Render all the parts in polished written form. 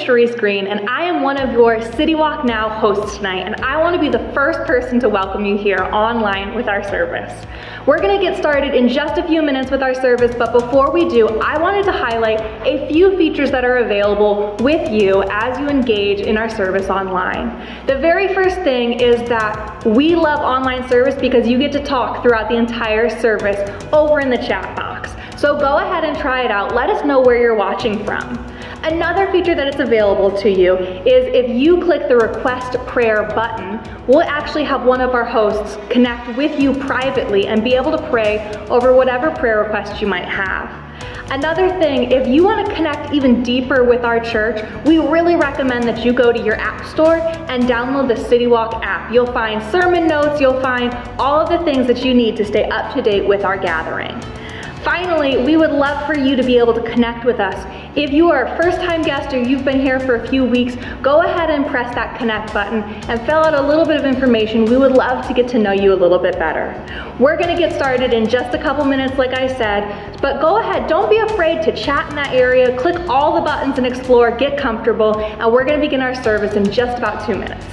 Cherise Green, and I am one of your Citywalk Now hosts tonight, and I want to be the first person to welcome you here online with our service. We're going to get started in just a few minutes with our service, but before we do, I wanted to highlight a few features that are available with you as you engage in our service online. The very first thing is that we love online service because you get to talk throughout the entire service over in the chat box. So go ahead and try it out. Let us know where you're watching from. Another feature that it's available to you is if you click the Request Prayer button, we'll actually have one of our hosts connect with you privately and be able to pray over whatever prayer requests you might have. Another thing, if you want to connect even deeper with our church, we really recommend that you go to your app store and download the Citywalk app. You'll find sermon notes, you'll find all of the things that you need to stay up to date with our gathering. Finally, we would love for you to be able to connect with us. If you are a first-time guest or you've been here for a few weeks, go ahead and press that connect button and fill out a little bit of information. We would love to get to know you a little bit better. We're going to get started in just a couple minutes, like I said, but go ahead, don't be afraid to chat in that area, click all the buttons and explore, get comfortable, and we're going to begin our service in just about 2 minutes.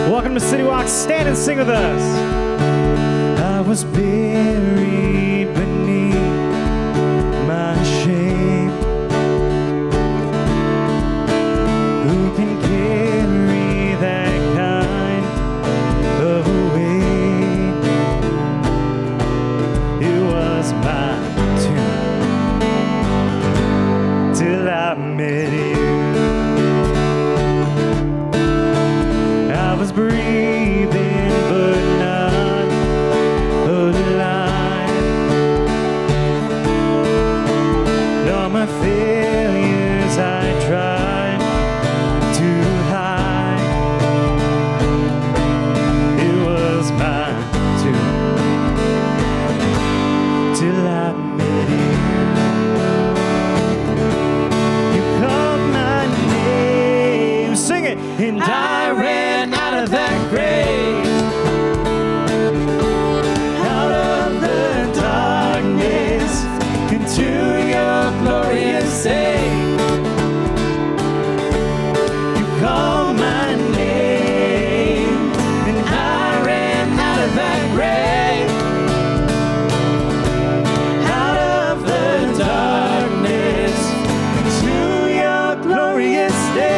Welcome to Citywalk. Stand and sing with us. I was buried beneath my shame. Who can carry that kind of weight? It was my tomb till I met you. I was breathing but not alive. And all my failures I tried to hide. It was my tomb till I met you. You called my name, sing it, and I ran out of that grave, out of the darkness, into your glorious aid. You called my name, and I ran out of that grave, out of the darkness, into your glorious day.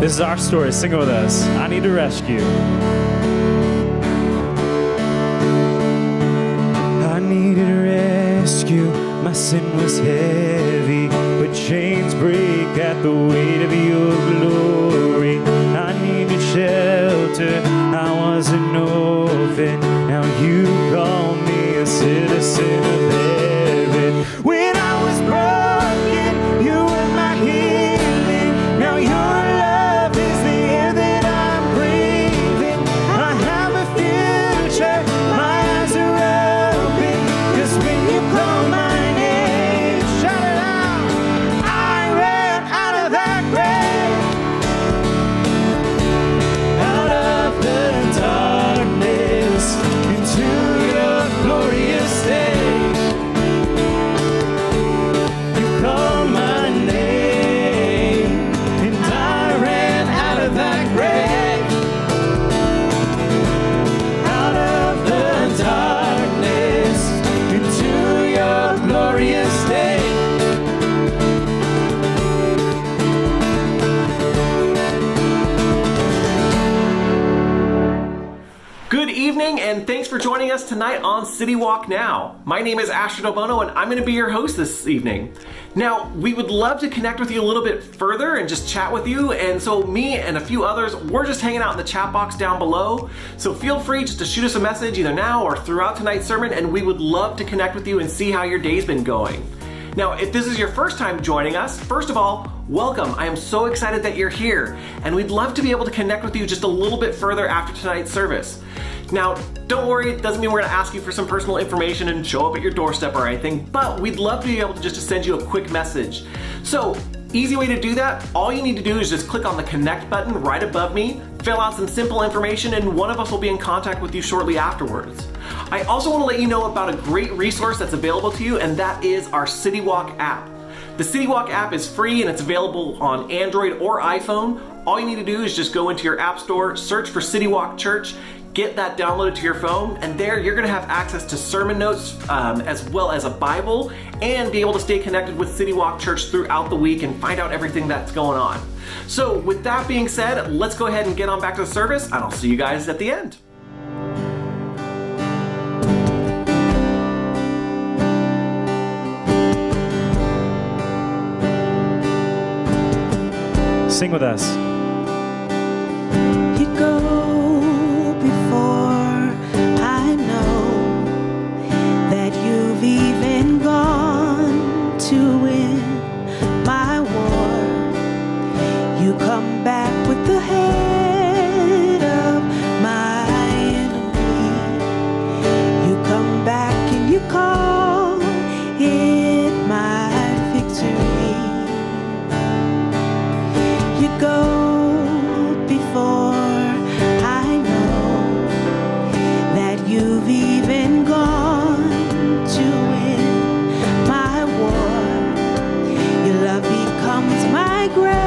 This is our story. Sing it with us. I need a rescue. I needed a rescue. My sin was heavy, but chains break at the weight of your glory. I needed shelter. I was an orphan. Now you call me a citizen of heaven. When I was broken, you were my healing. Now your love is the air that I'm breathing. I have a future. My eyes are open. 'Cause when you call my name, shout it out. I ran out of that grave, out of the darkness, into your glorious day. You called my name, and I ran out of that grave, out of the darkness, into your glorious day. Good evening, and thanks for joining us tonight on Citywalk Now. My name is Asher Delbono, and I'm going to be your host this evening. Now, we would love to connect with you a little bit further and just chat with you, and so me and a few others, we're just hanging out in the chat box down below. So feel free just to shoot us a message either now or throughout tonight's sermon, and we would love to connect with you and see how your day's been going. Now, if this is your first time joining us, first of all, welcome. I am so excited that you're here, and we'd love to be able to connect with you just a little bit further after tonight's service. Now, don't worry, it doesn't mean we're gonna ask you for some personal information and show up at your doorstep or anything, but we'd love to be able to just send you a quick message. So, easy way to do that, all you need to do is just click on the connect button right above me, fill out some simple information, and one of us will be in contact with you shortly afterwards. I also want to let you know about a great resource that's available to you, and that is our Citywalk app. The Citywalk app is free and it's available on Android or iPhone. All you need to do is just go into your app store, search for Citywalk Church, get that downloaded to your phone, and there you're going to have access to sermon notes as well as a Bible, and be able to stay connected with Citywalk Church throughout the week and find out everything that's going on. So with that being said, let's go ahead and get on back to the service, and I'll see you guys at the end. Sing with us. You go before I know that you've even gone to win my war. You come back with the head of my enemy. You come back and you call it my victory. You go before I know that you've even gone to win my war. Your love becomes my greatest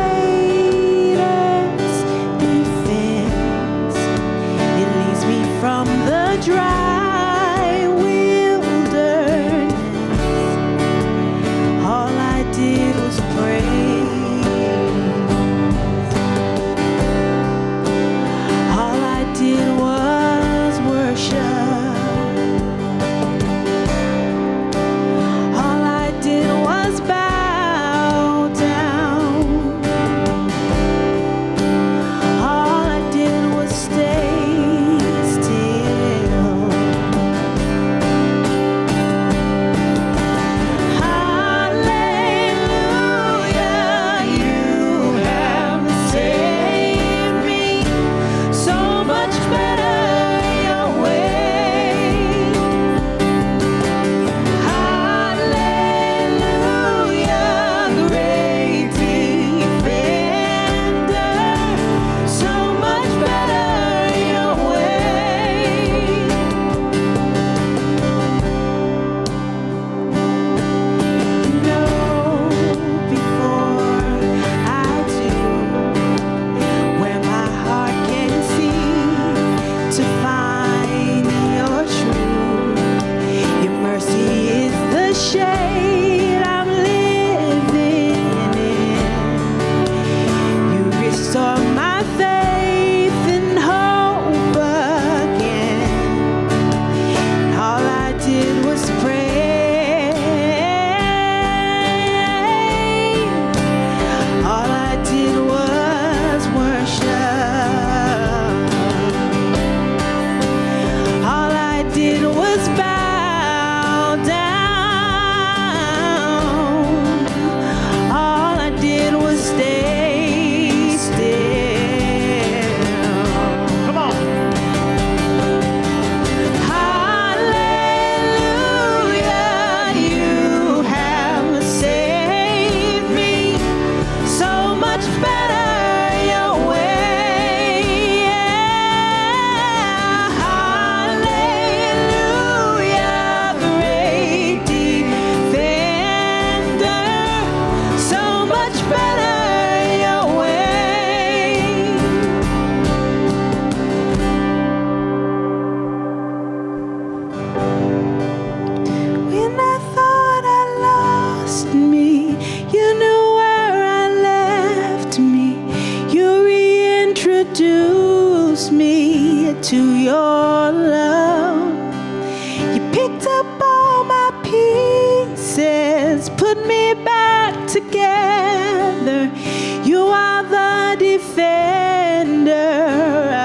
defender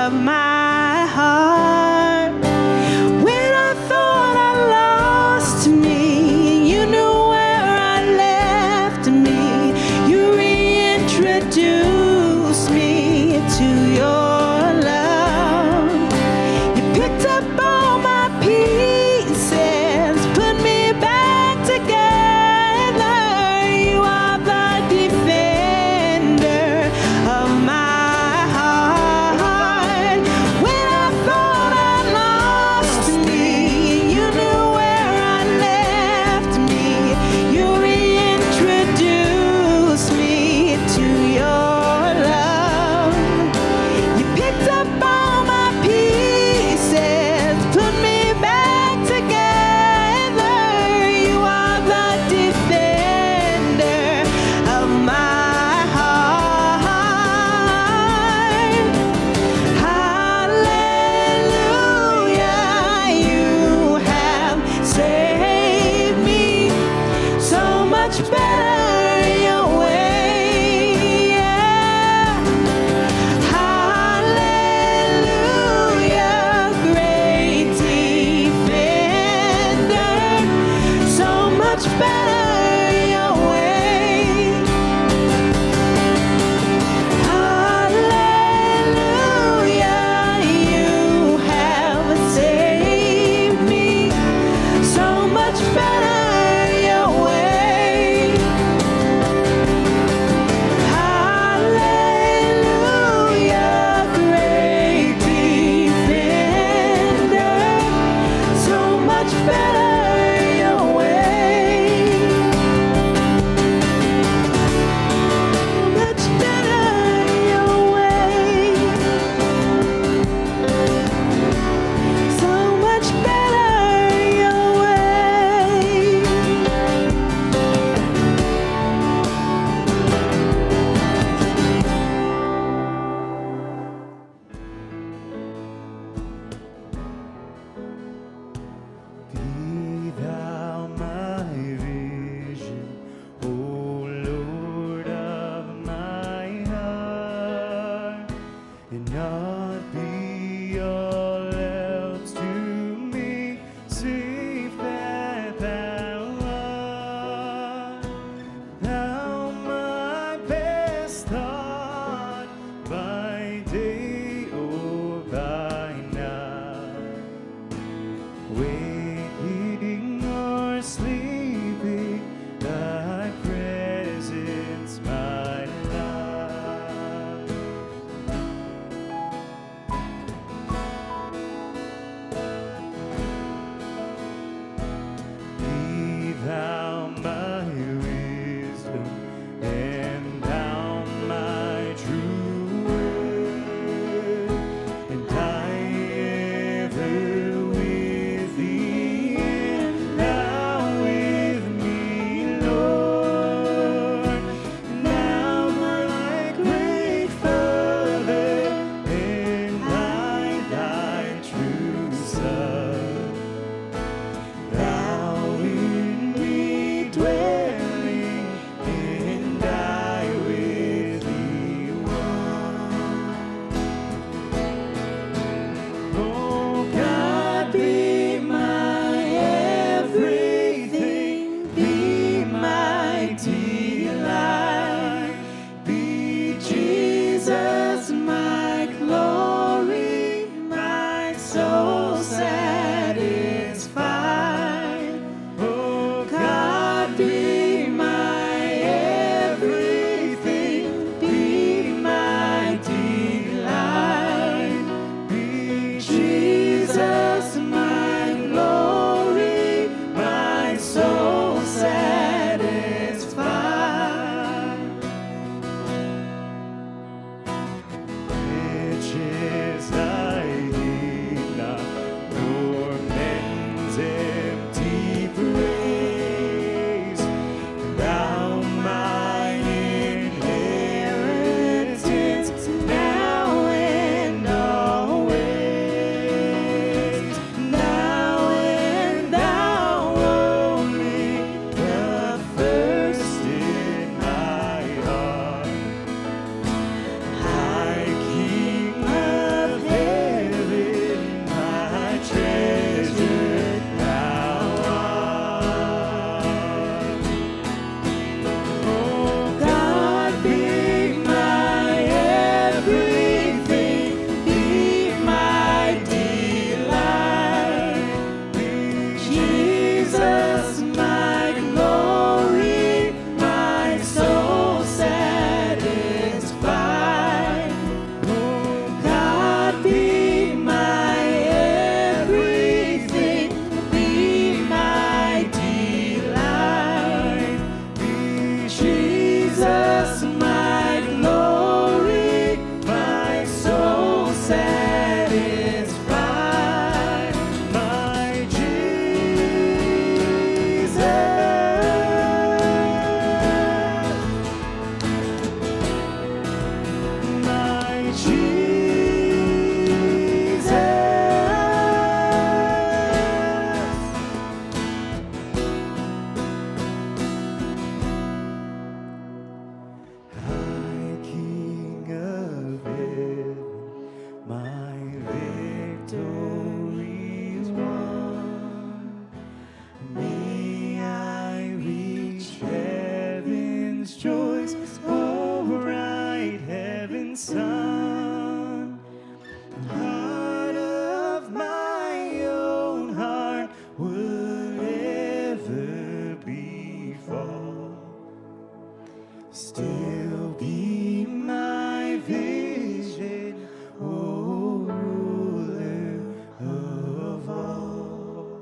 of my heart. When I thought I lost me, you knew where I left me. You reintroduced me to your love. You picked up all my pieces, put me back together. You are the defender of my Son. Heart of my own heart would ever befall. Still be my vision, O ruler of all.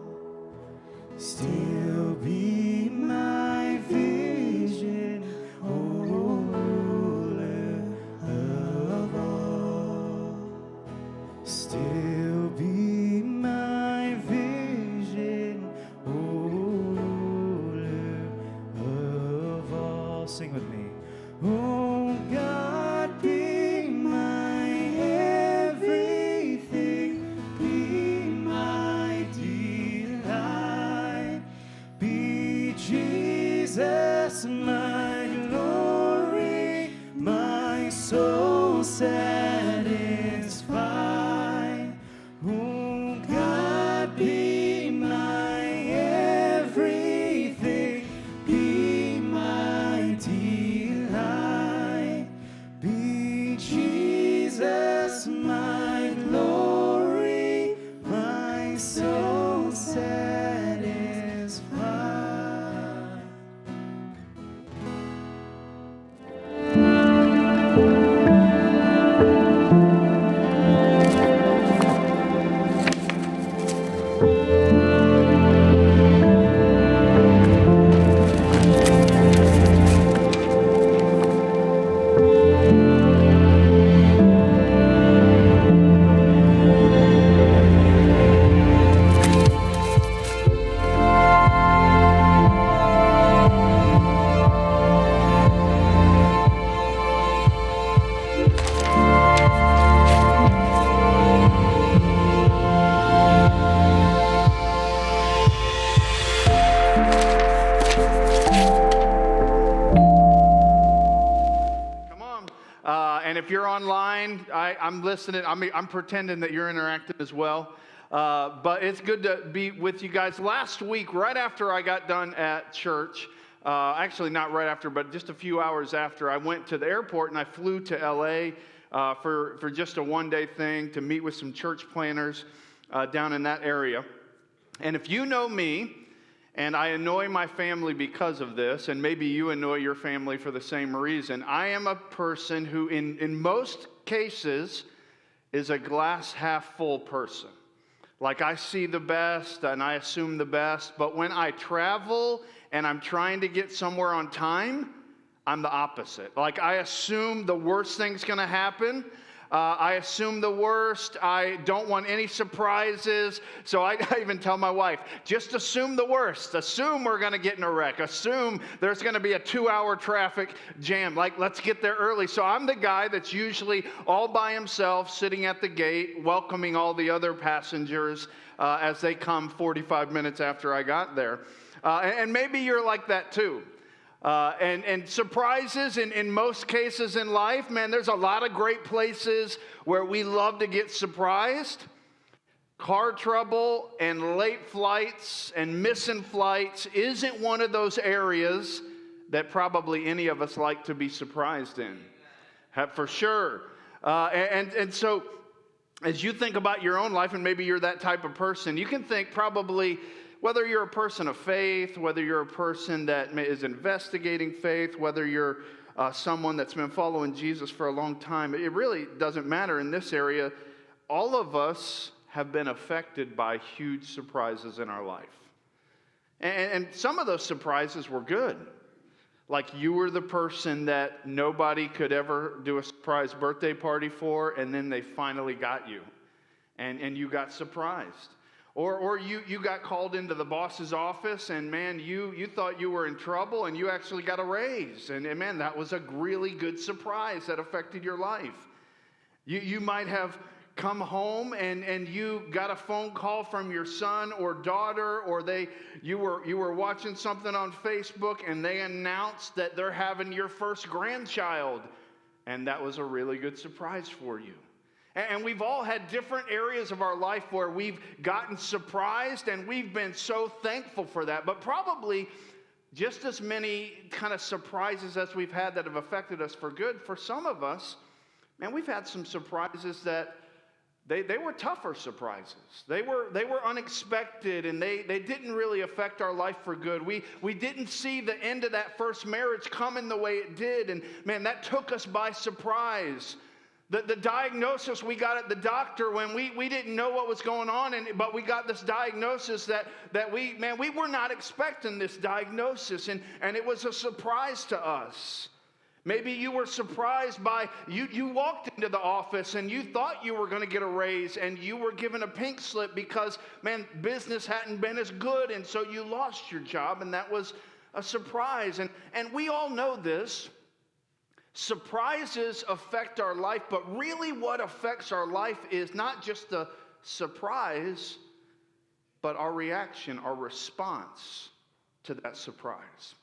Still be my vision, O ruler of all. Still be my vision, O ruler of all. Sing with me. Oh God, be my everything, be my delight, be Jesus my glory, my soul satisfied. Oh God, be my everything, be my delight, be Jesus my glory, my soul satisfied. Come on. And if you're online, I'm listening. I'm pretending that you're interacting as well. But it's good to be with you guys. Last week, right after I got done at church, actually not right after, but just a few hours after, I went to the airport and I flew to LA for just a one-day thing to meet with some church planners down in that area. And if you know me, and I annoy my family because of this, and maybe you annoy your family for the same reason, I am a person who, in most cases, is a glass half full person. Like, I see the best and I assume the best, but when I travel and I'm trying to get somewhere on time, I'm the opposite. Like, I assume the worst thing's going to happen. I assume the worst. I don't want any surprises. So I even tell my wife, just assume the worst. Assume we're going to get in a wreck. Assume there's going to be a 2-hour traffic jam. Like, let's get there early. So I'm the guy that's usually all by himself, sitting at the gate, welcoming all the other passengers as they come 45 minutes after I got there. And maybe you're like that too. And surprises in most cases in life, man, there's a lot of great places where we love to get surprised. Car trouble and late flights and missing flights isn't one of those areas that probably any of us like to be surprised in, for sure. And so as you think about your own life, and maybe you're that type of person, you can think probably, whether you're a person of faith, whether you're a person that is investigating faith, whether you're someone that's been following Jesus for a long time, it really doesn't matter in this area. All of us have been affected by huge surprises in our life. And some of those surprises were good. Like, you were the person that nobody could ever do a surprise birthday party for, and then they finally got you. And you got surprised. Or you got called into the boss's office, and man, you thought you were in trouble, and you actually got a raise. And man, that was a really good surprise that affected your life. You might have come home and you got a phone call from your son or daughter, or you were watching something on Facebook and they announced that they're having your first grandchild. And that was a really good surprise for you. And we've all had different areas of our life where we've gotten surprised, and we've been so thankful for that. But probably just as many kind of surprises as we've had that have affected us for good, for some of us, man, we've had some surprises that they were tougher surprises. They were unexpected, and they didn't really affect our life for good. We didn't see the end of that first marriage coming the way it did, and man, that took us by surprise. The diagnosis we got at the doctor when we didn't know what was going on, but we got this diagnosis that we were not expecting this diagnosis, and it was a surprise to us. Maybe you were surprised by, you walked into the office and you thought you were going to get a raise, and you were given a pink slip because, man, business hadn't been as good, and so you lost your job, and that was a surprise. And we all know this. Surprises affect our life, but really what affects our life is not just the surprise, but our reaction, our response to that surprise.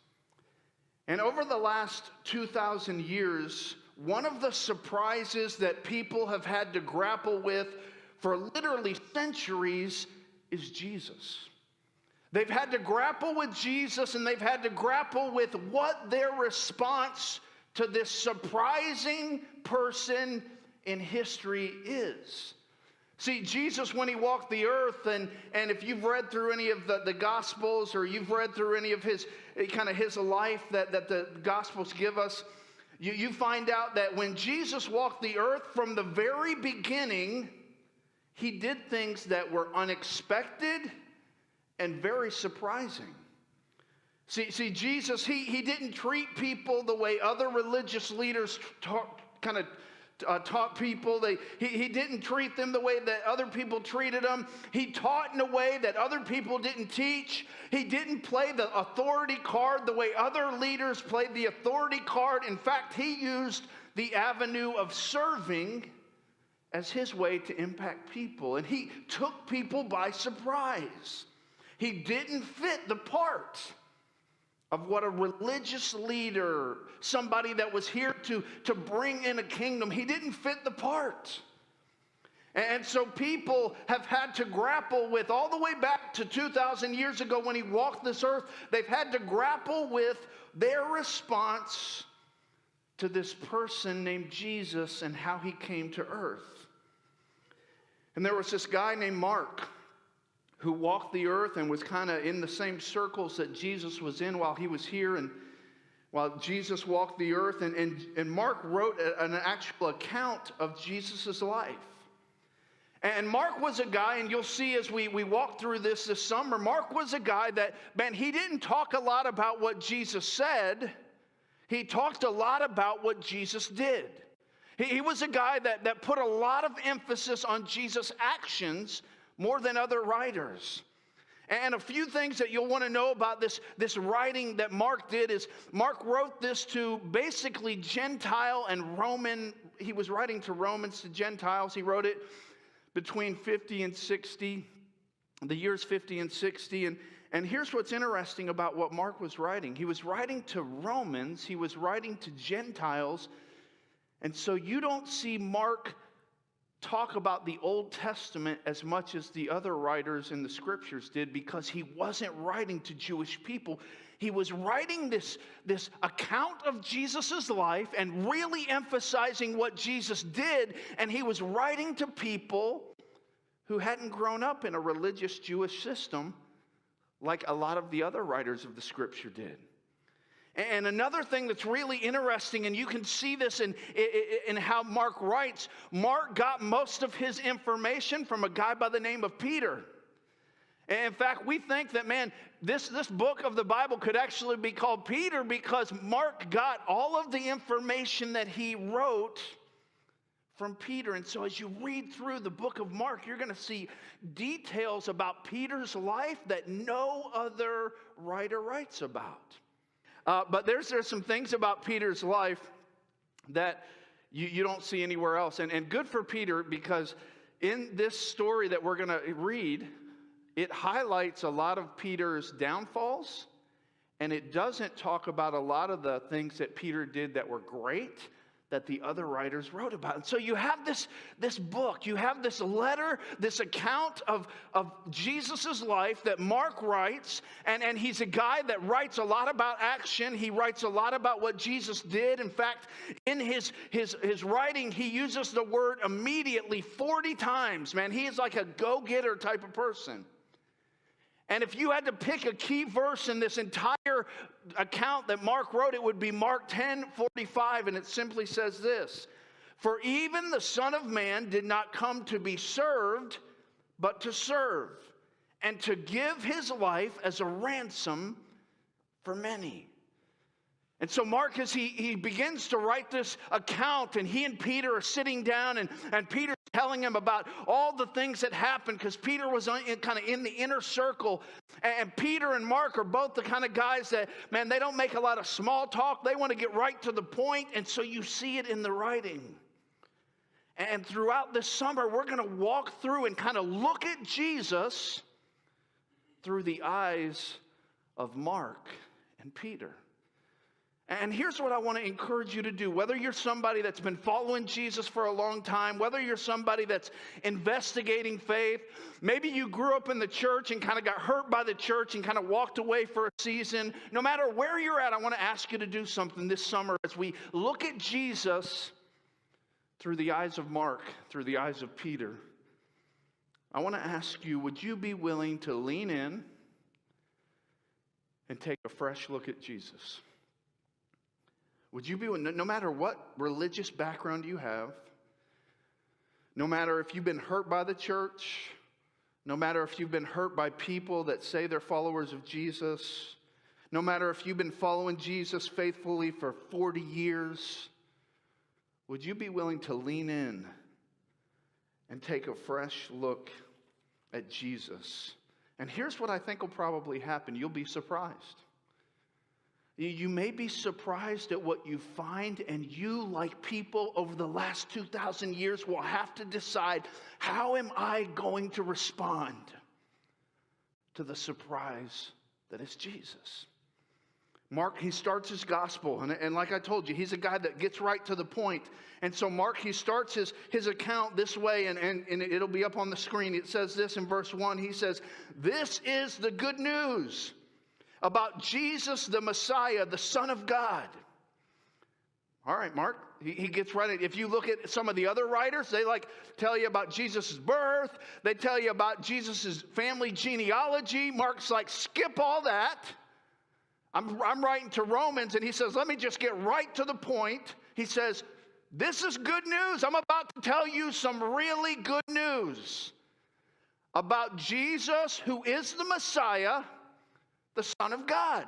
And over the last 2,000 years, one of the surprises that people have had to grapple with for literally centuries is Jesus. They've had to grapple with Jesus, and they've had to grapple with what their response to this surprising person in history is. See, Jesus, when he walked the earth, and if you've read through any of the Gospels, or you've read through any of his life that the Gospels give us, you find out that when Jesus walked the earth, from the very beginning, he did things that were unexpected and very surprising. See, Jesus, he didn't treat people the way other religious leaders taught people. He didn't treat them the way that other people treated them. He taught in a way that other people didn't teach. He didn't play the authority card the way other leaders played the authority card. In fact, he used the avenue of serving as his way to impact people. And he took people by surprise. He didn't fit the part of what a religious leader, somebody that was here to bring in a kingdom, he didn't fit the part. And so people have had to grapple with, all the way back to 2,000 years ago when he walked this earth, they've had to grapple with their response to this person named Jesus and how he came to earth. And there was this guy named Mark who walked the earth and was kind of in the same circles that Jesus was in while he was here, and while Jesus walked the earth. And Mark wrote an actual account of Jesus' life. And Mark was a guy, and you'll see as we walk through this summer, Mark was a guy that, man, he didn't talk a lot about what Jesus said. He talked a lot about what Jesus did. He was a guy that put a lot of emphasis on Jesus' actions more than other writers. And a few things that you'll want to know about this writing that Mark did is Mark wrote this to basically Gentile and Roman. He was writing to Romans, to Gentiles. He wrote it between 50 and 60, the years 50 and 60. And here's what's interesting about what Mark was writing. He was writing to Romans. He was writing to Gentiles. And so you don't see Mark talk about the Old Testament as much as the other writers in the scriptures did, because he wasn't writing to Jewish people. He was writing this account of Jesus' life and really emphasizing what Jesus did, and he was writing to people who hadn't grown up in a religious Jewish system like a lot of the other writers of the scripture did. And another thing that's really interesting, and you can see this in how Mark writes, Mark got most of his information from a guy by the name of Peter. And in fact, we think that, man, this book of the Bible could actually be called Peter because Mark got all of the information that he wrote from Peter. And so as you read through the book of Mark, you're going to see details about Peter's life that no other writer writes about. But there's some things about Peter's life that you don't see anywhere else. And good for Peter, because in this story that we're going to read, it highlights a lot of Peter's downfalls, and it doesn't talk about a lot of the things that Peter did that were great, that the other writers wrote about. And so you have this book, you have this letter, this account of Jesus' life that Mark writes, and he's a guy that writes a lot about action. He writes a lot about what Jesus did. In fact, in his writing, he uses the word immediately 40 times. Man, he is like a go-getter type of person. And if you had to pick a key verse in this entire account that Mark wrote, it would be Mark 10:45, and it simply says this: "For even the Son of Man did not come to be served, but to serve, and to give his life as a ransom for many." And so Mark, as he begins to write this account, and he and Peter are sitting down, and Peter's telling him about all the things that happened, because Peter was kind of in the inner circle. And Peter and Mark are both the kind of guys that, man, they don't make a lot of small talk. They want to get right to the point, and so you see it in the writing. And throughout this summer, we're going to walk through and kind of look at Jesus through the eyes of Mark and Peter. And here's what I want to encourage you to do. Whether you're somebody that's been following Jesus for a long time, whether you're somebody that's investigating faith, maybe you grew up in the church and kind of got hurt by the church and kind of walked away for a season. No matter where you're at, I want to ask you to do something this summer as we look at Jesus through the eyes of Mark, through the eyes of Peter. I want to ask you, would you be willing to lean in and take a fresh look at Jesus? Would you be, no matter what religious background you have, no matter if you've been hurt by the church, no matter if you've been hurt by people that say they're followers of Jesus, no matter if you've been following Jesus faithfully for 40 years, would you be willing to lean in and take a fresh look at Jesus? And here's what I think will probably happen. You'll be surprised. You may be surprised at what you find, and you, like people over the last 2,000 years, will have to decide, how am I going to respond to the surprise that is Jesus? Mark, he starts his gospel, and like I told you, he's a guy that gets right to the point. And so Mark, he starts his account this way, and it'll be up on the screen. It says this in verse 1. He says, "This is the good news about Jesus the Messiah, the Son of God." All right, Mark, he gets right. If you look at some of the other writers, they tell you about Jesus' birth. They tell you about Jesus' family genealogy. Mark's like, skip all that. I'm writing to Romans, and he says, let me just get right to the point. He says, this is good news. I'm about to tell you some really good news about Jesus, who is the Messiah, the Son of God.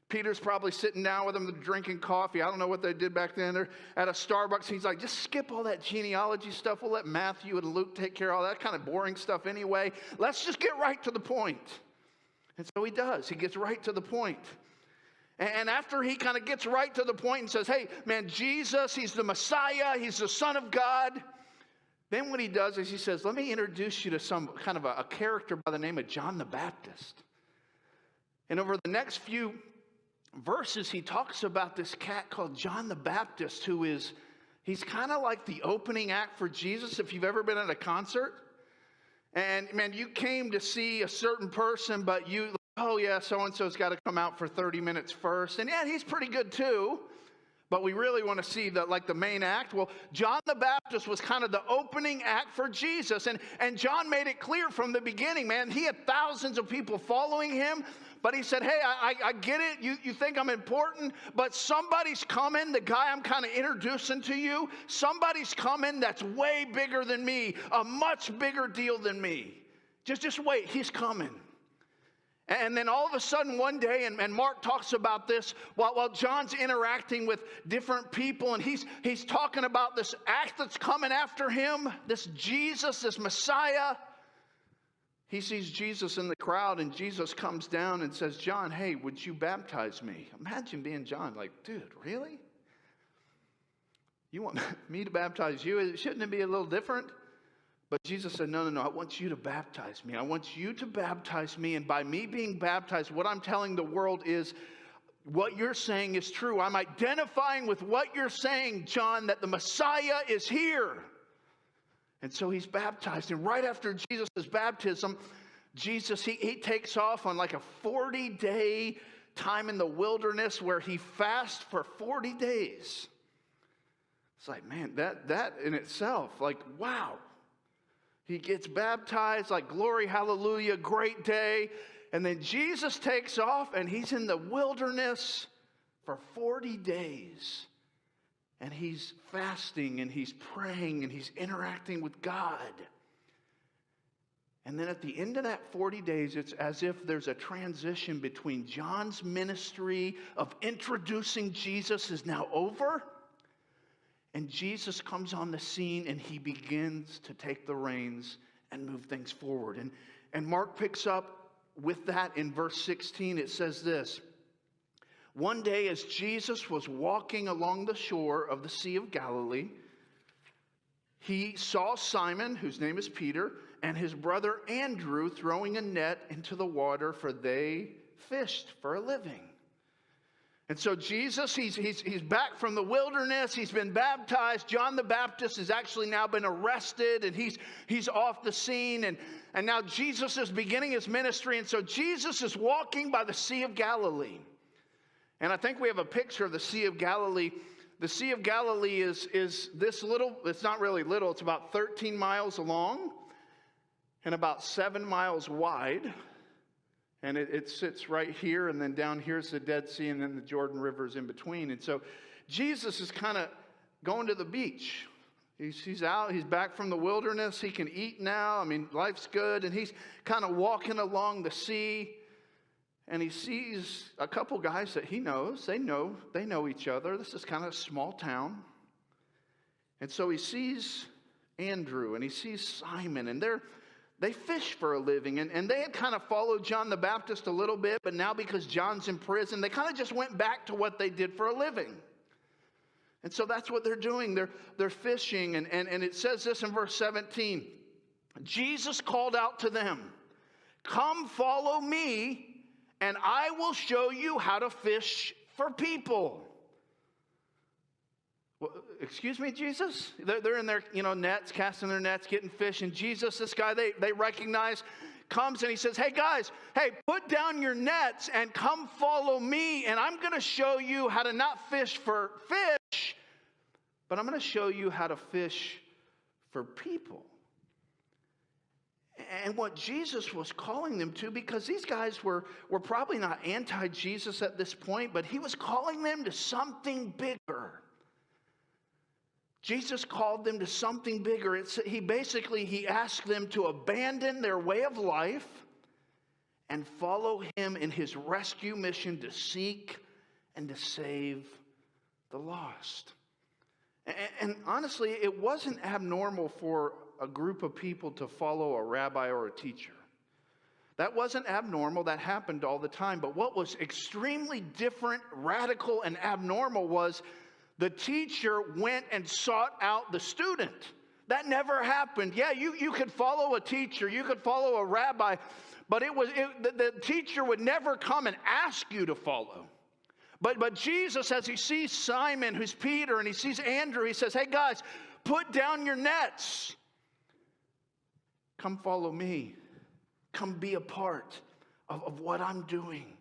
Peter's probably sitting down with him drinking coffee. I don't know what they did back then. They're at a Starbucks. He's like, just skip all that genealogy stuff. We'll let Matthew and Luke take care of all that kind of boring stuff anyway. Let's just get right to the point. And so he does. He gets right to the point. And after he kind of gets right to the point and says, hey, man, Jesus, he's the Messiah. He's the Son of God. Then what he does is he says, let me introduce you to some kind of a character by the name of John the Baptist. And over the next few verses, he talks about this cat called John the Baptist, he's kind of like the opening act for Jesus if you've ever been at a concert. And man, you came to see a certain person, but oh yeah, so-and-so's got to come out for 30 minutes first. And yeah, he's pretty good too. But we really want to see the main act. Well, John the Baptist was kind of the opening act for Jesus. And John made it clear from the beginning, man, he had thousands of people following him. But he said, hey, I get it. You think I'm important, but somebody's coming, the guy I'm kind of introducing to you, somebody's coming that's way bigger than me, a much bigger deal than me. Just wait, he's coming. And then all of a sudden one day, and Mark talks about this while John's interacting with different people, and he's talking about this act that's coming after him, this Jesus, this Messiah. He sees Jesus in the crowd, and Jesus comes down and says, John, hey, would you baptize me? Imagine being John, like, dude, really? You want me to baptize you? Shouldn't it be a little different? But Jesus said, no, I want you to baptize me. I want you to baptize me. And by me being baptized, what I'm telling the world is, what you're saying is true. I'm identifying with what you're saying, John, that the Messiah is here. And so he's baptized. And right after Jesus' baptism, Jesus, he takes off on like a 40-day time in the wilderness where he fasts for 40 days. It's like, man, that in itself, like, wow. He gets baptized, like, glory, hallelujah, great day. And then Jesus takes off and he's in the wilderness for 40 days. And he's fasting and he's praying and he's interacting with God. And then at the end of that 40 days, it's as if there's a transition between John's ministry of introducing Jesus is now over. And Jesus comes on the scene and he begins to take the reins and move things forward. And Mark picks up with that in verse 16. It says this: one day as Jesus was walking along the shore of the Sea of Galilee, he saw Simon, whose name is Peter, and his brother Andrew throwing a net into the water, for they fished for a living. And so Jesus, he's back from the wilderness. He's been baptized. John the Baptist has actually now been arrested, and he's off the scene. And now Jesus is beginning his ministry. And so Jesus is walking by the Sea of Galilee. And I think we have a picture of the Sea of Galilee. The Sea of Galilee is this little, it's not really little, it's about 13 miles long and about 7 miles wide. And it sits right here, and then down here's the Dead Sea, and then the Jordan River is in between. And so Jesus is kind of going to the beach. He's out, he's back from the wilderness, he can eat now. I mean, life's good. And he's kind of walking along the sea, and he sees a couple guys that he knows. They know each other. This is kind of a small town. And so he sees Andrew, and he sees Simon, and they fish for a living, and they had kind of followed John the Baptist a little bit, but now because John's in prison, they kind of just went back to what they did for a living. And so that's what they're doing. They're fishing, and it says this in verse 17. Jesus called out to them, "Come follow me, and I will show you how to fish for people." Well, excuse me, Jesus? They're in their nets, casting their nets, getting fish. And Jesus, this guy they recognize, comes and he says, "Hey guys, put down your nets and come follow me. And I'm going to show you how to not fish for fish, but I'm going to show you how to fish for people." And what Jesus was calling them to, because these guys were probably not anti-Jesus at this point, but he was calling them to something bigger. Jesus called them to something bigger. He asked them to abandon their way of life and follow him in his rescue mission to seek and to save the lost. And honestly, it wasn't abnormal for a group of people to follow a rabbi or a teacher. That wasn't abnormal. That happened all the time. But what was extremely different, radical, and abnormal was the teacher went and sought out the student. That never happened. Yeah, you could follow a teacher, you could follow a rabbi, but the teacher would never come and ask you to follow. But Jesus, as he sees Simon, who's Peter, and he sees Andrew, he says, "Hey guys, put down your nets. Come follow me. Come be a part of what I'm doing."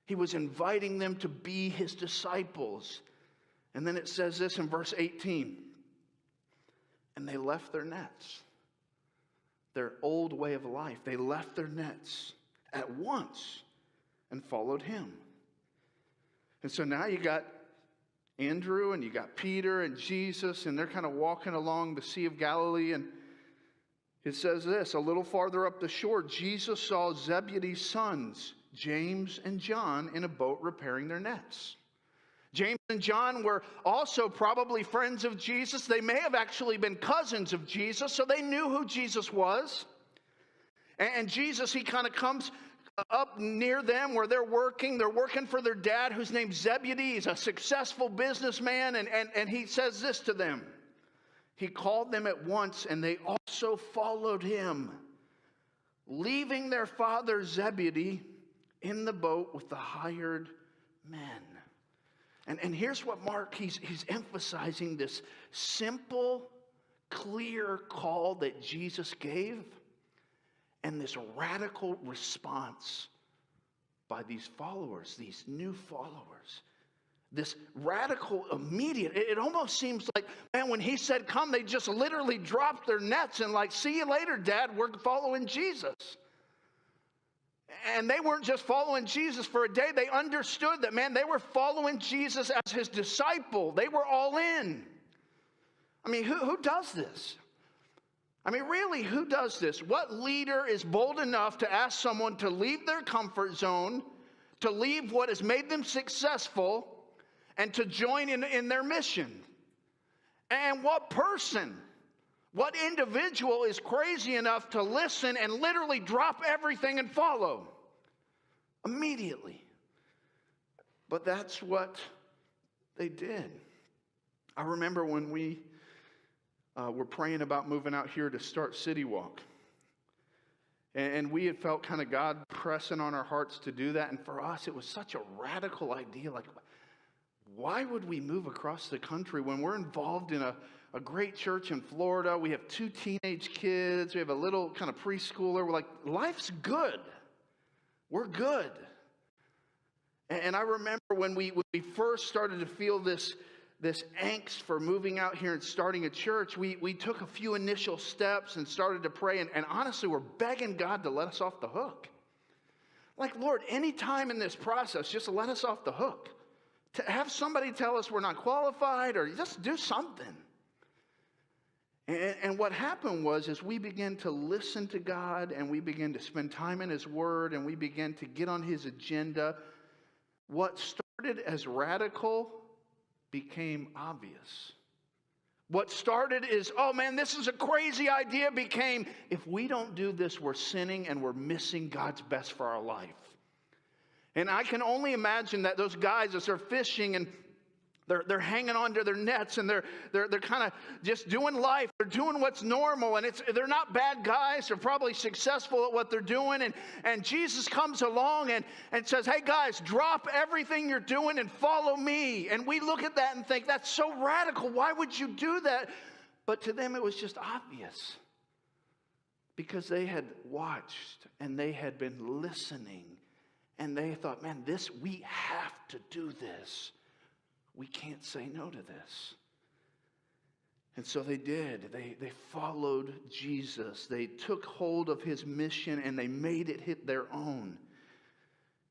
He was inviting them to be his disciples. And then it says this in verse 18. And they left their nets, their old way of life. They left their nets at once and followed him. And so now you got Andrew and you got Peter and Jesus, and they're kind of walking along the Sea of Galilee. And it says this: a little farther up the shore, Jesus saw Zebedee's sons, James and John, in a boat repairing their nets. James and John were also probably friends of Jesus. They may have actually been cousins of Jesus, so they knew who Jesus was. And Jesus, he kind of comes up near them where they're working. They're working for their dad, whose name's Zebedee. He's a successful businessman, and he says this to them. He called them at once, and they also followed him, leaving their father Zebedee in the boat with the hired men. And here's what Mark, he's emphasizing this simple, clear call that Jesus gave and this radical response by these followers, these new followers. This radical, immediate, it almost seems like, man, when he said come, they just literally dropped their nets and like, see you later, Dad, we're following Jesus. And they weren't just following Jesus for a day. They understood that, man, they were following Jesus as his disciple. They were all in. I mean, who does this? I mean, really, who does this? What leader is bold enough to ask someone to leave their comfort zone, to leave what has made them successful, and to join in their mission? And what person, what individual is crazy enough to listen and literally drop everything and follow immediately? But that's what they did. I remember when we were praying about moving out here to start Citywalk. And we had felt kind of God pressing on our hearts to do that. And for us, it was such a radical idea. Like, why would we move across the country when we're involved in a great church in Florida? We have 2 teenage kids. We have a little kind of preschooler. We're like, life's good. We're good. And I remember when we first started to feel this angst for moving out here and starting a church, we took a few initial steps and started to pray. And honestly, we're begging God to let us off the hook. Like, Lord, any time in this process, just let us off the hook. To have somebody tell us we're not qualified, or just do something. And what happened was, as we began to listen to God and we began to spend time in his word and we began to get on his agenda, what started as radical became obvious. What started is, oh man, this is a crazy idea, became, if we don't do this, we're sinning and we're missing God's best for our life. And I can only imagine that those guys, as they're fishing and they're hanging onto their nets and they're kind of just doing life. They're doing what's normal, and they're not bad guys. They're probably successful at what they're doing. And Jesus comes along and says, hey guys, drop everything you're doing and follow me. And we look at that and think, that's so radical. Why would you do that? But to them it was just obvious. Because they had watched and they had been listening. And they thought, man, we have to do this. We can't say no to this. And so they did. They followed Jesus. They took hold of his mission and they made it hit their own.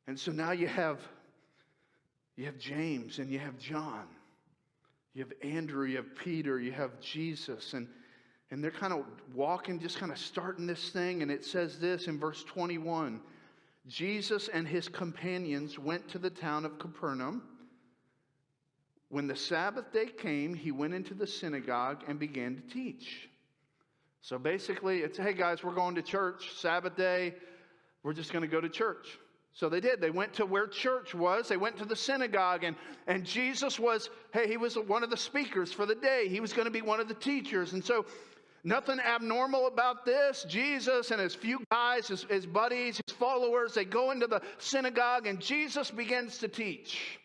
And so now you have James and you have John. You have Andrew, you have Peter, you have Jesus. And they're kind of walking, just kind of starting this thing. And it says this in verse 21. Jesus and his companions went to the town of Capernaum. When the Sabbath day came, he went into the synagogue and began to teach. So basically, it's, hey guys, we're going to church. Sabbath day, we're just going to go to church. So they did. They went to where church was. They went to the synagogue. And Jesus was, he was one of the speakers for the day. He was going to be one of the teachers. And so nothing abnormal about this. Jesus and his few guys, his buddies, his followers, they go into the synagogue and Jesus begins to teach.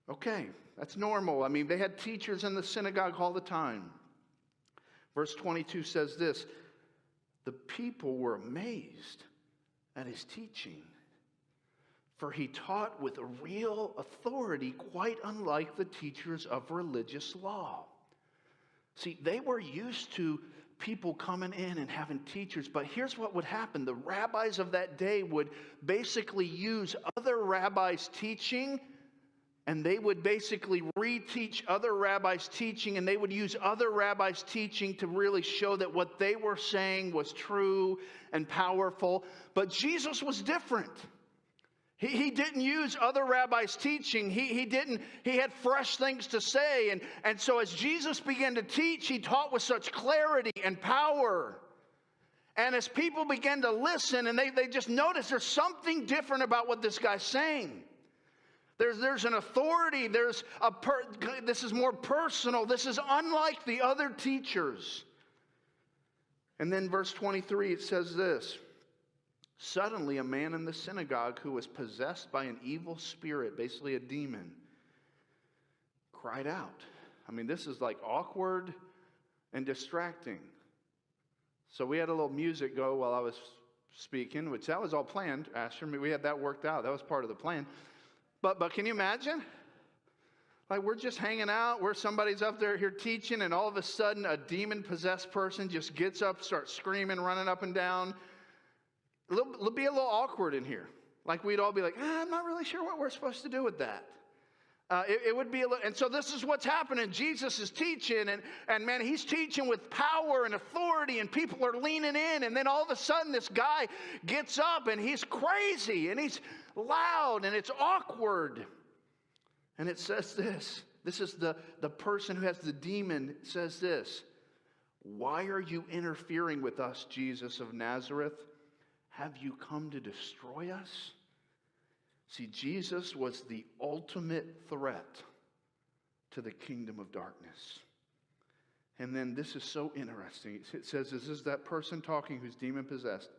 Okay, that's normal. I mean, they had teachers in the synagogue all the time. Verse 22 says this, the people were amazed at his teaching, for he taught with a real authority, quite unlike the teachers of religious law. See, they were used to people coming in and having teachers, but here's what would happen. The rabbis of that day would basically use other rabbis' teaching, and they would basically reteach other rabbis' teaching, and they would use other rabbis' teaching to really show that what they were saying was true and powerful. But Jesus was different. He didn't use other rabbis' teaching. He had fresh things to say. And so as Jesus began to teach, he taught with such clarity and power. And as people began to listen, and they just noticed there's something different about what this guy's saying. There's an authority. This is more personal. This is unlike the other teachers. And then verse 23, it says this. Suddenly, a man in the synagogue who was possessed by an evil spirit, basically a demon, cried out. I mean, this is like awkward and distracting. So we had a little music go while I was speaking, which that was all planned, Asher. We had that worked out. That was part of the plan. But can you imagine? Like, we're just hanging out, where somebody's up there here teaching, and all of a sudden a demon-possessed person just gets up, starts screaming, running up and down. It'll be a little awkward in here. Like, we'd all be like, I'm not really sure what we're supposed to do with that. It would be a little, and so this is what's happening. Jesus is teaching, and man, he's teaching with power and authority, and people are leaning in, and then all of a sudden this guy gets up, and he's crazy, and he's loud, and it's awkward. And it says this is the person who has the demon says this: "Why are you interfering with us, Jesus of Nazareth? Have you come to destroy us?" See, Jesus was the ultimate threat to the kingdom of darkness. And then this is so interesting. It says, this is that person talking who's demon-possessed.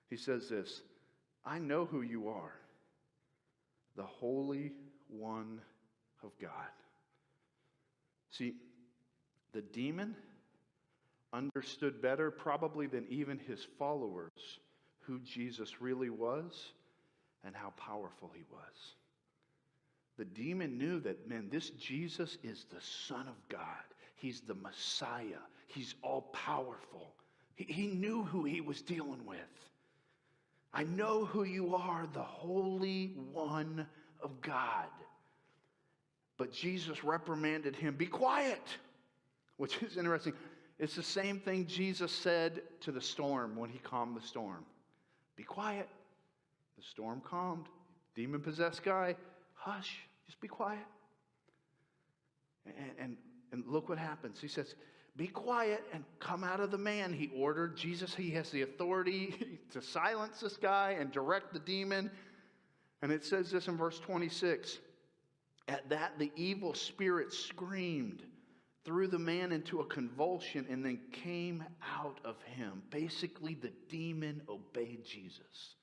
He says this: "I know who you are, the Holy One of God." See, the demon understood better probably than even his followers who Jesus really was and how powerful he was. The demon knew that, man, this Jesus is the Son of God. He's the Messiah. He's all powerful. He knew who he was dealing with. "I know who you are, the Holy One of God." But Jesus reprimanded him, "Be quiet," which is interesting. It's the same thing Jesus said to the storm when he calmed the storm. "Be quiet." The storm calmed. Demon-possessed guy, "Hush, just be quiet." And look what happens. He says, "Be quiet and come out of the man," he ordered. Jesus, he has the authority to silence this guy and direct the demon. And it says this in verse 26. At that, the evil spirit screamed, threw the man into a convulsion, and then came out of him. Basically, the demon obeyed Jesus.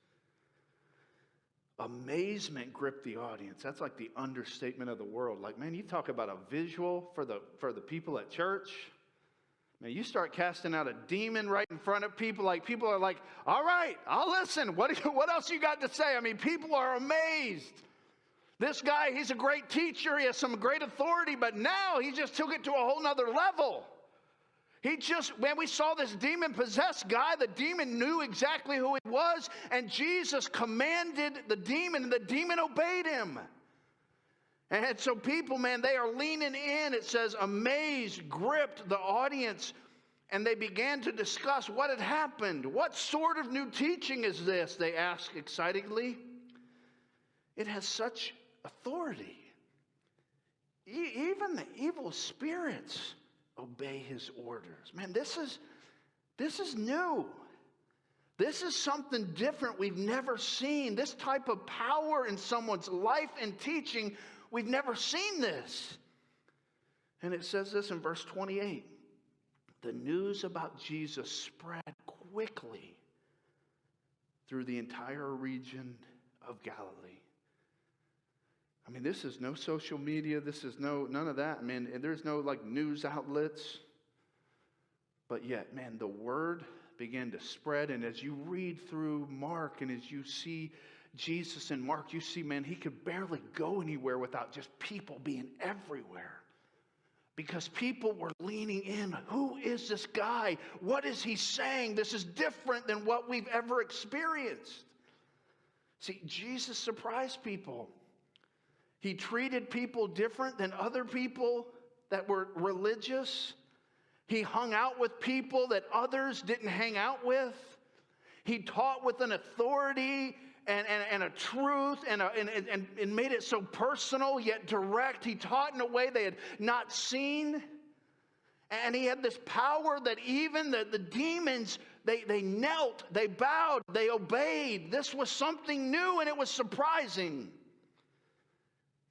Amazement gripped the audience. That's like the understatement of the world. Like, man, you talk about a visual for the people at church. Man, you start casting out a demon right in front of people. Like, people are like, "All right, I'll listen. What else you got to say?" I mean, people are amazed. This guy, he's a great teacher. He has some great authority, but now he just took it to a whole nother level. When we saw this demon-possessed guy, the demon knew exactly who he was, and Jesus commanded the demon, and the demon obeyed him. And so people, man, they are leaning in. It says, amazed, gripped the audience, and they began to discuss what had happened. "What sort of new teaching is this?" they asked excitedly. "It has such authority. Even the evil spirits obey his orders." Man, this is new. This is something different we've never seen. This type of power in someone's life and teaching, we've never seen this. And it says this in verse 28. The news about Jesus spread quickly through the entire region of Galilee. I mean, this is no social media. This is none of that. I mean, there's no like news outlets. But yet, man, the word began to spread. And as you read through Mark and as you see Jesus in Mark, you see, man, he could barely go anywhere without just people being everywhere. Because people were leaning in. Who is this guy? What is he saying? This is different than what we've ever experienced. See, Jesus surprised people. He treated people different than other people that were religious. He hung out with people that others didn't hang out with. He taught with an authority and a truth and made it so personal yet direct. He taught in a way they had not seen. And he had this power that even the demons, they knelt, they bowed, they obeyed. This was something new and it was surprising.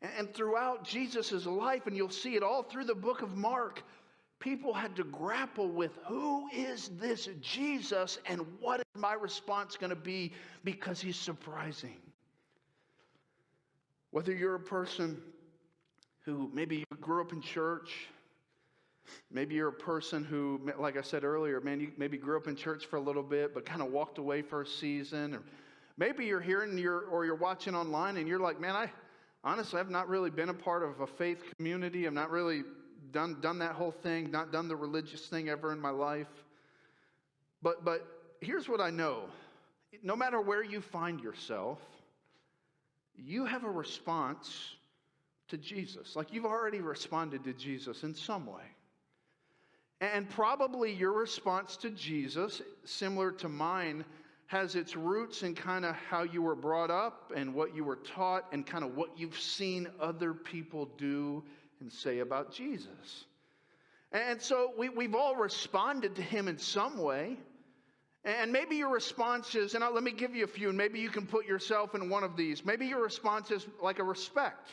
And throughout Jesus' life, and you'll see it all through the book of Mark, people had to grapple with, who is this Jesus and what is my response going to be, because he's surprising. Whether you're a person who maybe you grew up in church, maybe you're a person who, like I said earlier, man, you maybe grew up in church for a little bit but kind of walked away for a season, or maybe you're here and you're watching online and you're like, man, honestly, I've not really been a part of a faith community. I've not really done that whole thing, not done the religious thing ever in my life. But here's what I know. No matter where you find yourself, you have a response to Jesus. Like, you've already responded to Jesus in some way. And probably your response to Jesus, similar to mine, has its roots in kind of how you were brought up and what you were taught and kind of what you've seen other people do and say about Jesus. And so we've all responded to him in some way. And maybe your response is, and let me give you a few, and maybe you can put yourself in one of these. Maybe your response is like a respect.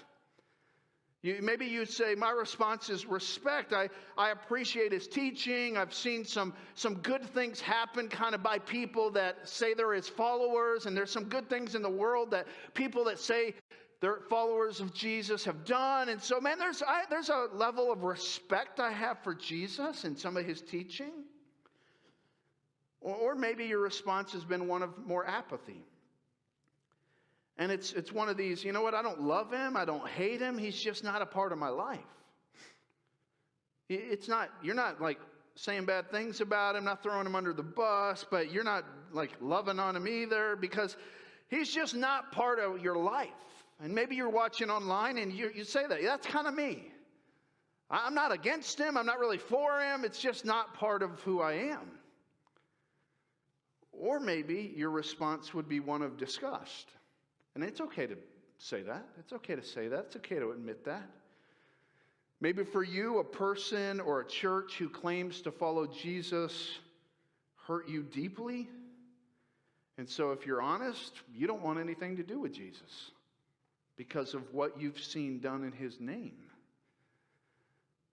Maybe you'd say, my response is respect. I appreciate his teaching. I've seen some good things happen kind of by people that say they're his followers. And there's some good things in the world that people that say they're followers of Jesus have done. And so, man, there's a level of respect I have for Jesus and some of his teaching. Or maybe your response has been one of more apathy. And it's one of these, you know what, I don't love him, I don't hate him, he's just not a part of my life. You're not like saying bad things about him, not throwing him under the bus, but you're not like loving on him either, because he's just not part of your life. And maybe you're watching online and you say that, that's kind of me. I'm not against him, I'm not really for him, it's just not part of who I am. Or maybe your response would be one of disgust. And it's okay to say that. It's okay to say that. It's okay to admit that. Maybe for you, a person or a church who claims to follow Jesus hurt you deeply. And so if you're honest, you don't want anything to do with Jesus because of what you've seen done in his name.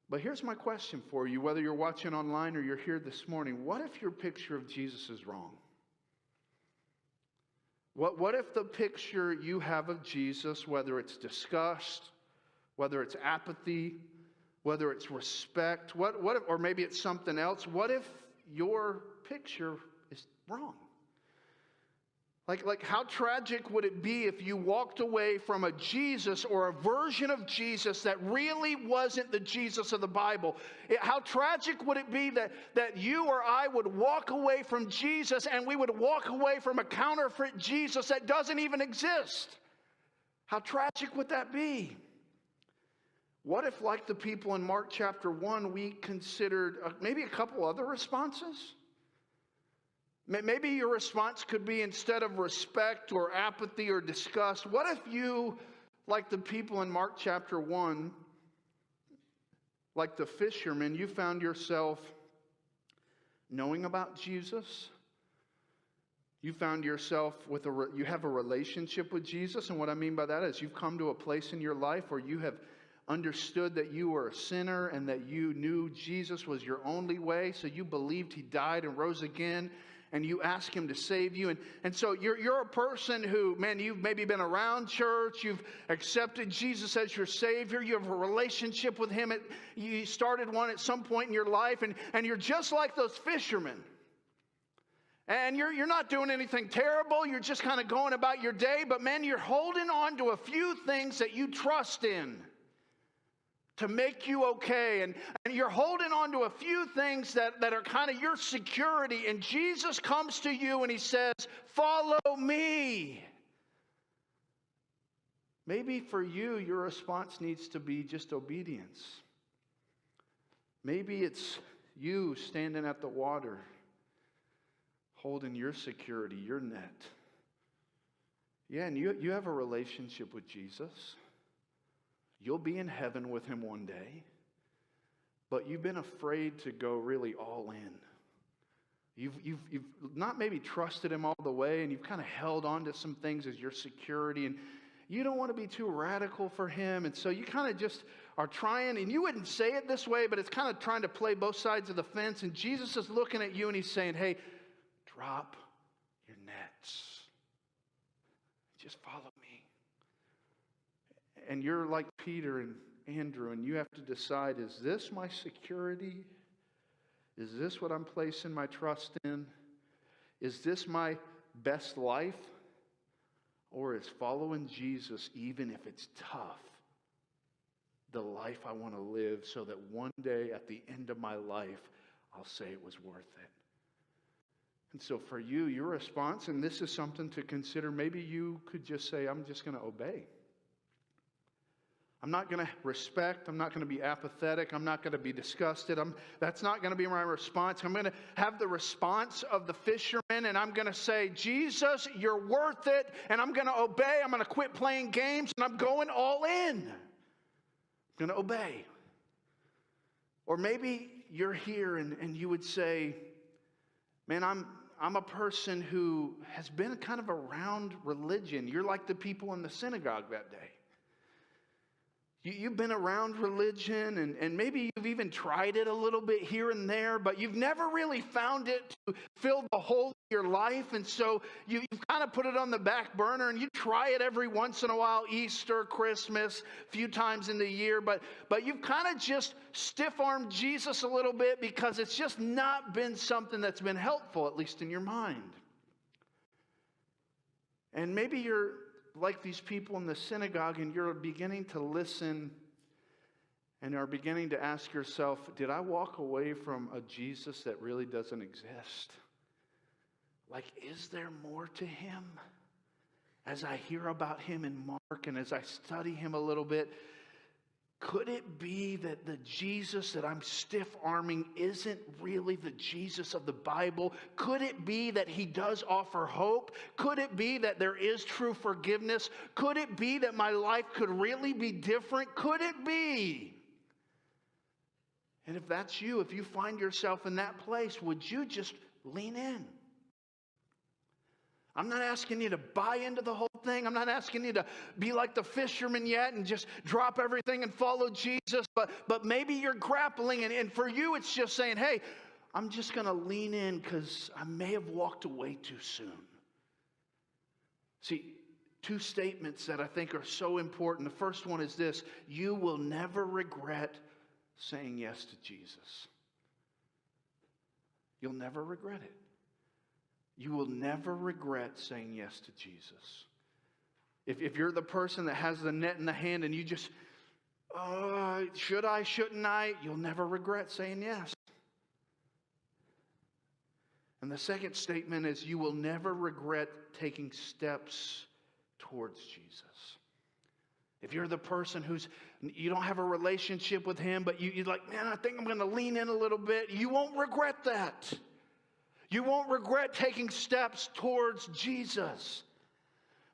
But here's my question for you, whether you're watching online or you're here this morning. What if your picture of Jesus is wrong? What if the picture you have of Jesus, whether it's disgust, whether it's apathy, whether it's respect, what if, or maybe it's something else, what if your picture is wrong? Like how tragic would it be if you walked away from a Jesus or a version of Jesus that really wasn't the Jesus of the Bible? How tragic would it be that you or I would walk away from Jesus and we would walk away from a counterfeit Jesus that doesn't even exist? How tragic would that be? What if, like the people in Mark chapter 1, we considered maybe a couple other responses? Maybe your response could be, instead of respect or apathy or disgust, what if you, like the people in Mark chapter 1, like the fishermen, you found yourself knowing about Jesus? You found yourself you have a relationship with Jesus, and what I mean by that is you've come to a place in your life where you have understood that you were a sinner and that you knew Jesus was your only way, so you believed he died and rose again, and you ask him to save you. And so you're a person who, man, you've maybe been around church, you've accepted Jesus as your Savior, you have a relationship with him, you started one at some point in your life, and you're just like those fishermen. And you're not doing anything terrible, you're just kind of going about your day, but man, you're holding on to a few things that you trust in to make you okay. And you're holding on to a few things that are kind of your security. And Jesus comes to you and he says, follow me. Maybe for you, your response needs to be just obedience. Maybe it's you standing at the water, holding your security, your net. Yeah, and you have a relationship with Jesus. You'll be in heaven with him one day, but you've been afraid to go really all in. You've not maybe trusted him all the way, and you've kind of held on to some things as your security, and you don't want to be too radical for him, and so you kind of just are trying, and you wouldn't say it this way, but it's kind of trying to play both sides of the fence. And Jesus is looking at you and he's saying, hey, drop your nets. Just follow me. And you're like Peter and Andrew, and you have to decide, is this my security? Is this what I'm placing my trust in? Is this my best life? Or is following Jesus, even if it's tough, the life I want to live so that one day at the end of my life, I'll say it was worth it? And so for you, your response, and this is something to consider, maybe you could just say, I'm just going to obey. I'm not going to respect. I'm not going to be apathetic. I'm not going to be disgusted. That's not going to be my response. I'm going to have the response of the fisherman, and I'm going to say, Jesus, you're worth it, and I'm going to obey. I'm going to quit playing games, and I'm going all in. I'm going to obey. Or maybe you're here, and you would say, man, I'm a person who has been kind of around religion. You're like the people in the synagogue that day. You've been around religion, and maybe you've even tried it a little bit here and there, but you've never really found it to fill the whole of your life. And so you've kind of put it on the back burner, and you try it every once in a while, Easter, Christmas, a few times in the year, but you've kind of just stiff-armed Jesus a little bit because it's just not been something that's been helpful, at least in your mind. And maybe you're like these people in the synagogue, and you're beginning to listen and are beginning to ask yourself, did I walk away from a Jesus that really doesn't exist? Like, is there more to him? As I hear about him in Mark and as I study him a little bit, could it be that the Jesus that I'm stiff-arming isn't really the Jesus of the Bible? Could it be that he does offer hope? Could it be that there is true forgiveness? Could it be that my life could really be different? Could it be? And if that's you, if you find yourself in that place, would you just lean in? I'm not asking you to buy into the whole thing. I'm not asking you to be like the fisherman yet and just drop everything and follow Jesus. But maybe you're grappling, and for you it's just saying, hey, I'm just going to lean in because I may have walked away too soon. See, two statements that I think are so important. The first one is this: you will never regret saying yes to Jesus. You'll never regret it. You will never regret saying yes to Jesus. If you're the person that has the net in the hand and you just, should I, shouldn't I? You'll never regret saying yes. And the second statement is you will never regret taking steps towards Jesus. If you're the person you don't have a relationship with him, but you're like, man, I think I'm going to lean in a little bit. You won't regret that. You won't regret taking steps towards Jesus.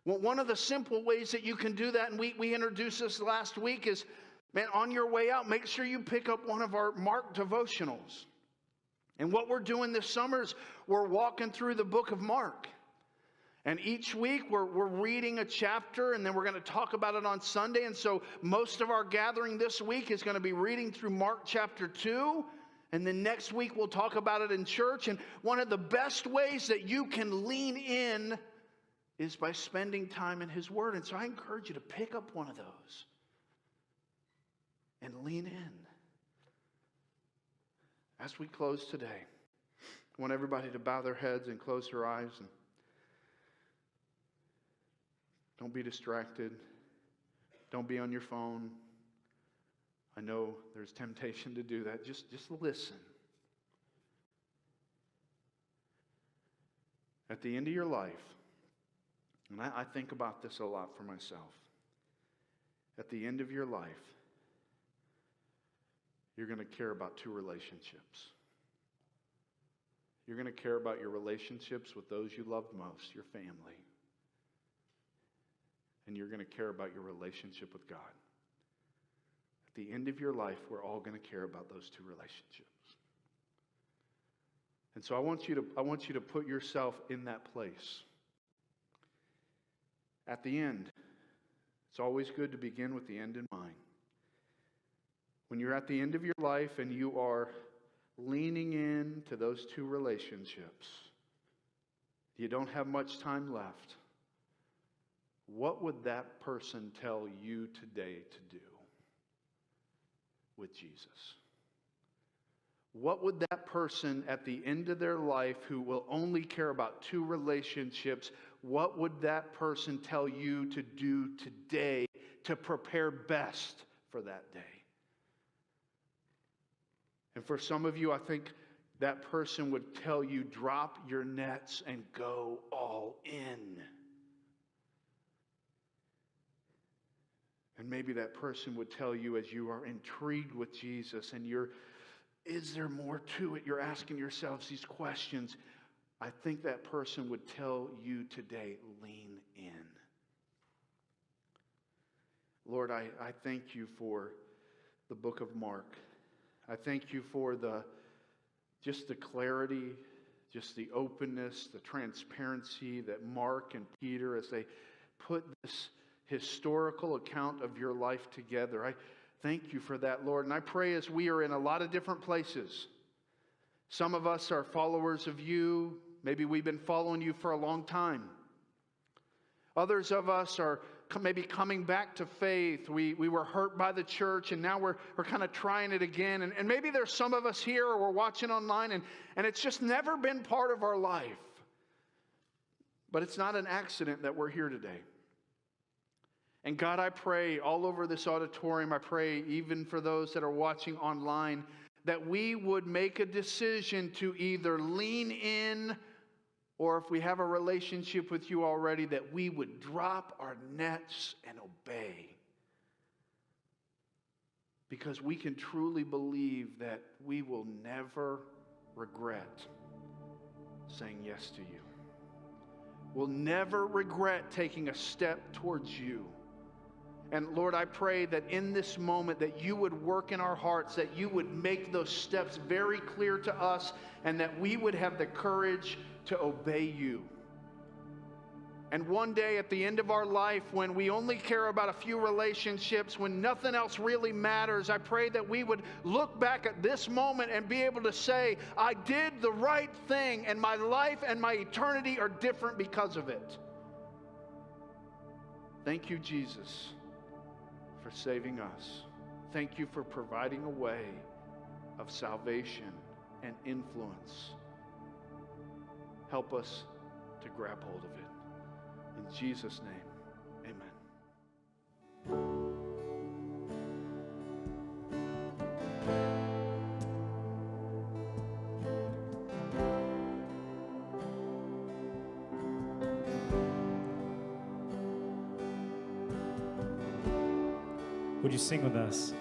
Well, one of the simple ways that you can do that, and we introduced this last week, is, man, on your way out, make sure you pick up one of our Mark devotionals. And what we're doing this summer is we're walking through the book of Mark. And each week we're reading a chapter, and then we're going to talk about it on Sunday. And so most of our gathering this week is going to be reading through Mark chapter 2. And then next week we'll talk about it in church. And one of the best ways that you can lean in is by spending time in his word. And so I encourage you to pick up one of those and lean in. As we close today, I want everybody to bow their heads and close their eyes. And don't be distracted. Don't be on your phone. I know there's temptation to do that. Just listen. At the end of your life, and I think about this a lot for myself. At the end of your life, you're going to care about two relationships. You're going to care about your relationships with those you love most, your family. And you're going to care about your relationship with God. At the end of your life, we're all going to care about those two relationships. And so I want you to put yourself in that place. At the end, it's always good to begin with the end in mind. when you're at the end of your life and you are leaning in to those two relationships, you don't have much time left, what would that person tell you today to do with Jesus? What would that person at the end of their life who will only care about two relationships, what would that person tell you to do today to prepare best for that day? And for some of you, I think that person would tell you, drop your nets and go all in. And maybe that person would tell you, as you are intrigued with Jesus and is there more to it? You're asking yourselves these questions. I think that person would tell you today, lean in. Lord, I thank you for the book of Mark. I thank you for just the clarity, just the openness, the transparency that Mark and Peter, as they put this historical account of your life together. I thank you for that, Lord. And I pray as we are in a lot of different places, some of us are followers of you. Maybe we've been following you for a long time. Others of us are maybe coming back to faith. We were hurt by the church, and now we're kind of trying it again. And maybe there's some of us here, or we're watching online, and it's just never been part of our life. But it's not an accident that we're here today. And God, I pray all over this auditorium, I pray even for those that are watching online, that we would make a decision to either lean in, or if we have a relationship with you already, that we would drop our nets and obey. Because we can truly believe that we will never regret saying yes to you. We'll never regret taking a step towards you. And Lord, I pray that in this moment that you would work in our hearts, that you would make those steps very clear to us, and that we would have the courage to obey you. And one day at the end of our life, when we only care about a few relationships, when nothing else really matters, I pray that we would look back at this moment and be able to say, I did the right thing, and my life and my eternity are different because of it. Thank you, Jesus, for saving us. Thank you for providing a way of salvation and influence. Help us to grab hold of it. In Jesus' name, amen. Would you sing with us?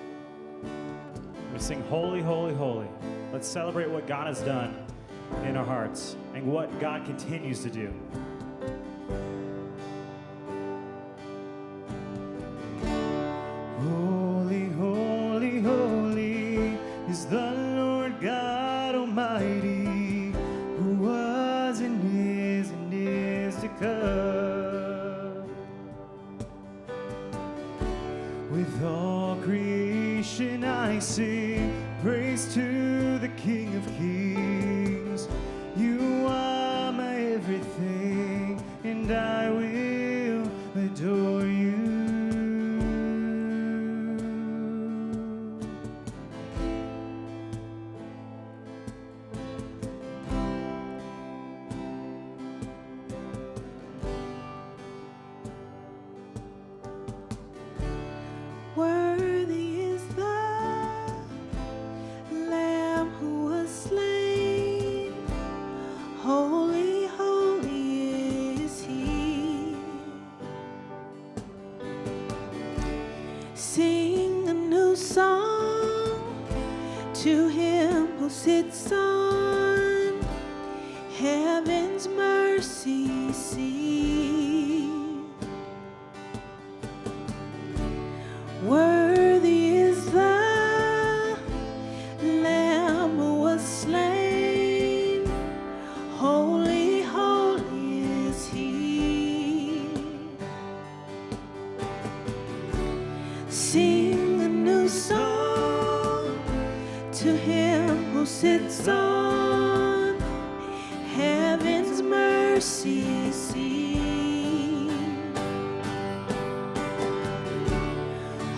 We sing Holy, Holy, Holy. Let's celebrate what God has done in our hearts and what God continues to do. Holy, holy, holy is the Lord God Almighty, who was and is to come. With all creation I sing praise to the King of Kings. You are my everything, and I will adore you. Worthy is the Lamb who was slain. Holy, holy is He. Sing a new song to Him who sits on heaven's mercy seat. Worthy is the Lamb who was slain. Holy, holy is He. Sing a new song sits on heaven's mercy seat.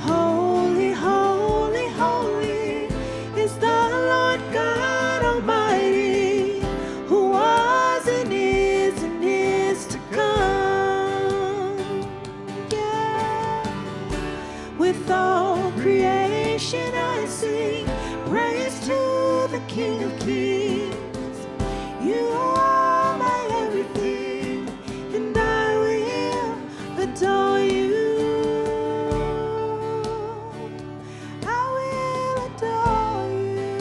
Holy, holy, holy is the Lord God Almighty, who was and is to come. Yeah. With all creation I sing praise to the King of Kings. You are my everything, and I will adore you. I will adore you.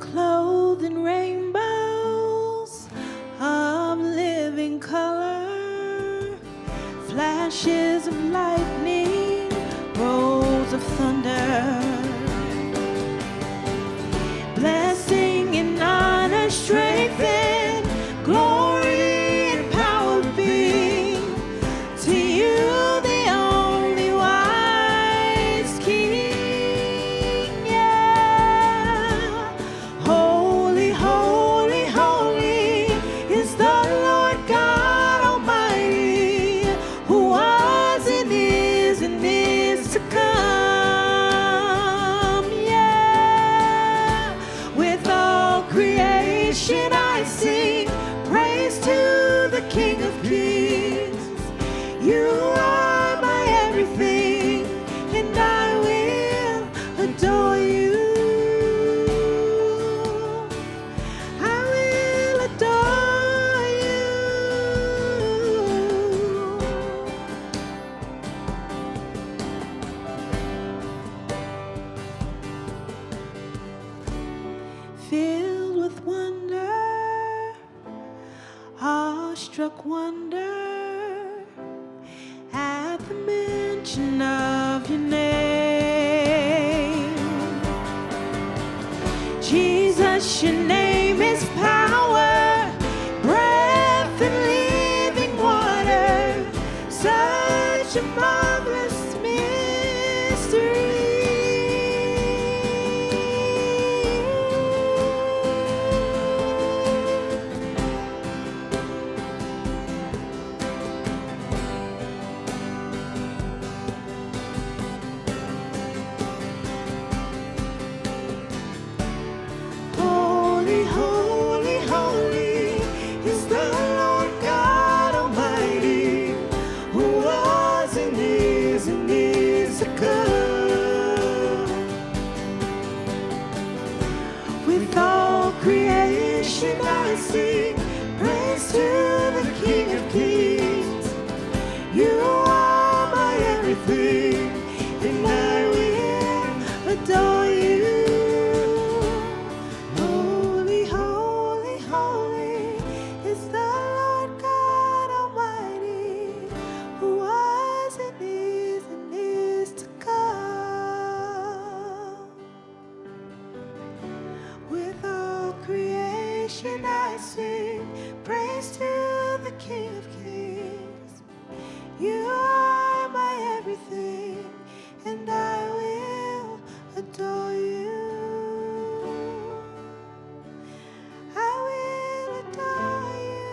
Clothed in rainbows of living color, flashes of lightning, rolls of thunder, blessing and honor, strength and glory and power be to you, the only wise King. Yeah. Holy, holy, holy is the Lord God Almighty, who was and is to come. Yeah. With all creation I sing praise to the King of Kings. You are my everything, and I will adore you. I will adore you. Filled with wonder, awestruck wonder, at the mention of your name. Jesus, your name is power, breath and living water, such a marvelous mystery. Holy, holy, holy is the Lord God Almighty, who was and is to come. With all creation I sing praise to the King of Kings. You are my everything, and I will adore you. Holy, holy, holy is the Lord God Almighty, who was and is to come. With all creation I sing praise to the King of Kings. You are my everything, and I will adore you. I will adore you.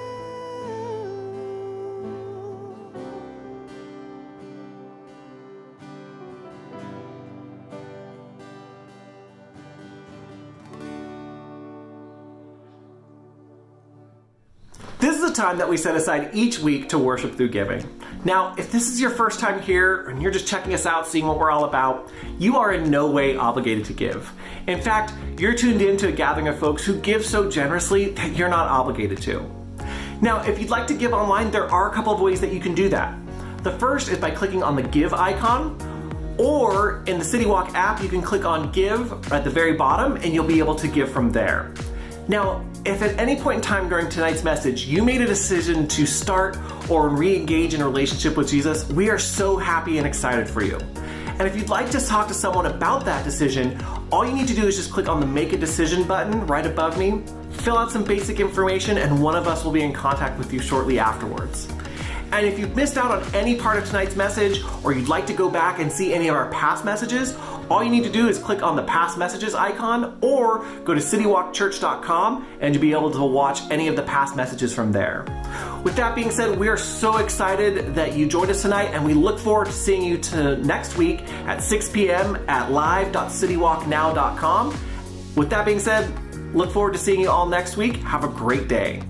This is a time that we set aside each week to worship through giving. Now, if this is your first time here and you're just checking us out, seeing what we're all about, you are in no way obligated to give. In fact, you're tuned in to a gathering of folks who give so generously that you're not obligated to. Now, if you'd like to give online, there are a couple of ways that you can do that. The first is by clicking on the Give icon, or in the Citywalk app, you can click on Give at the very bottom and you'll be able to give from there. Now, if at any point in time during tonight's message you made a decision to start or re-engage in a relationship with Jesus, we are so happy and excited for you. And if you'd like to talk to someone about that decision, all you need to do is just click on the Make a Decision button right above me, fill out some basic information, and one of us will be in contact with you shortly afterwards. And if you've missed out on any part of tonight's message, or you'd like to go back and see any of our past messages, all you need to do is click on the past messages icon or go to citywalkchurch.com and you'll be able to watch any of the past messages from there. With that being said, we are so excited that you joined us tonight, and we look forward to seeing you next week at 6 p.m. at live.citywalknow.com. With that being said, look forward to seeing you all next week. Have a great day.